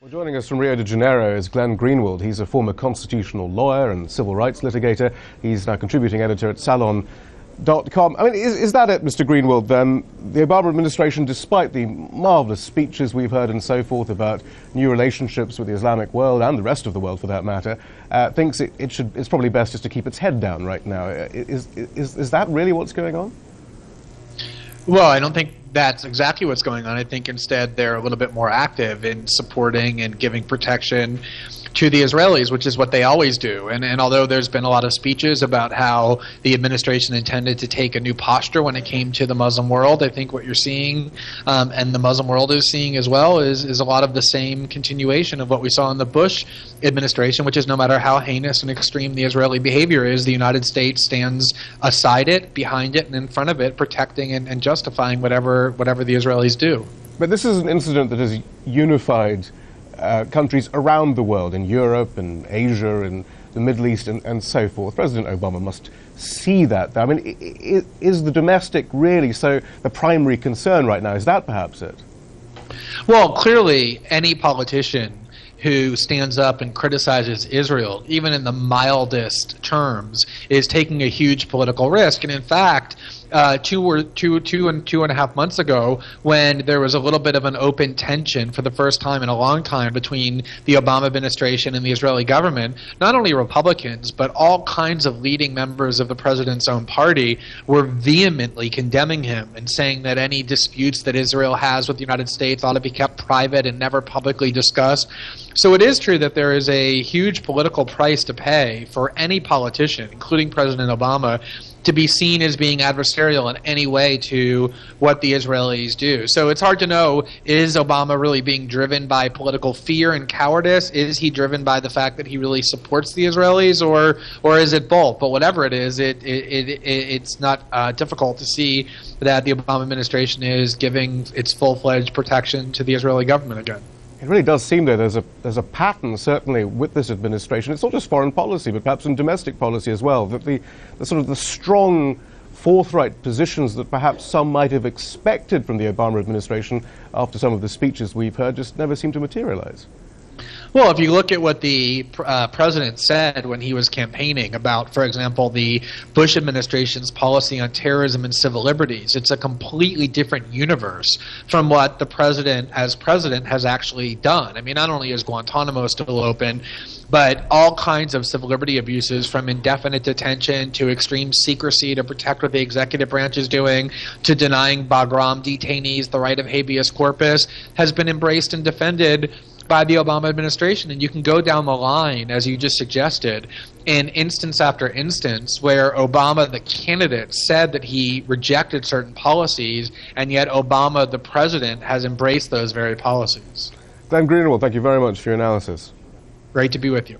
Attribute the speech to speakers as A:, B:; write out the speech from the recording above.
A: Well, joining us from Rio de Janeiro is Glenn Greenwald. He's a former constitutional lawyer and civil rights litigator. He's now contributing editor at Salon.com. I mean, is that it, Mr. Greenwald, then? The Obama administration, despite the marvelous speeches we've heard and so forth about new relationships with the Islamic world and the rest of the world for that matter, thinks it's probably best just to keep its head down right now. Is that really what's going on?
B: Well, I don't think that's exactly what's going on. I think instead they're a little bit more active in supporting and giving protection to the Israelis, which is what they always do. And although there's been a lot of speeches about how the administration intended to take a new posture when it came to the Muslim world, I think what you're seeing, and the Muslim world is seeing as well, is a lot of the same continuation of what we saw in the Bush administration, which is no matter how heinous and extreme the Israeli behavior is, the United States stands aside it, behind it, and in front of it, protecting and justifying whatever the Israelis do.
A: But this is an incident that has unified countries around the world, in Europe and Asia and the Middle East and so forth. President Obama must see that. I mean, is the domestic really so the primary concern right now? Is that perhaps it?
B: Well, clearly any politician who stands up and criticizes Israel, even in the mildest terms, is taking a huge political risk. And in fact, two and a half months ago, when there was a little bit of an open tension for the first time in a long time between the Obama administration and the Israeli government, not only Republicans, but all kinds of leading members of the president's own party were vehemently condemning him and saying that any disputes that Israel has with the United States ought to be kept private and never publicly discussed. So it is true that there is a huge political price to pay for any politician, including President Obama, to be seen as being adversarial in any way to what the Israelis do. So it's hard to know, is Obama really being driven by political fear and cowardice? Is he driven by the fact that he really supports the Israelis, or is it both? But whatever it is, it's not difficult to see that the Obama administration is giving its full-fledged protection to the Israeli government again.
A: It really does seem, though, there's a pattern, certainly, with this administration. It's not just foreign policy, but perhaps in domestic policy as well, that the sort of the strong, forthright positions that perhaps some might have expected from the Obama administration after some of the speeches we've heard just never seem to materialize.
B: Well, if you look at what the president said when he was campaigning about, for example, the Bush administration's policy on terrorism and civil liberties, it's a completely different universe from what the president, as president, has actually done. I mean, not only is Guantanamo still open, but all kinds of civil liberty abuses, from indefinite detention to extreme secrecy to protect what the executive branch is doing, to denying Bagram detainees the right of habeas corpus, has been embraced and defended by the Obama administration. And you can go down the line, as you just suggested, in instance after instance where Obama, the candidate, said that he rejected certain policies, and yet Obama, the president, has embraced those very policies.
A: Glenn Greenwald, thank you very much for your analysis.
B: Great to be with you.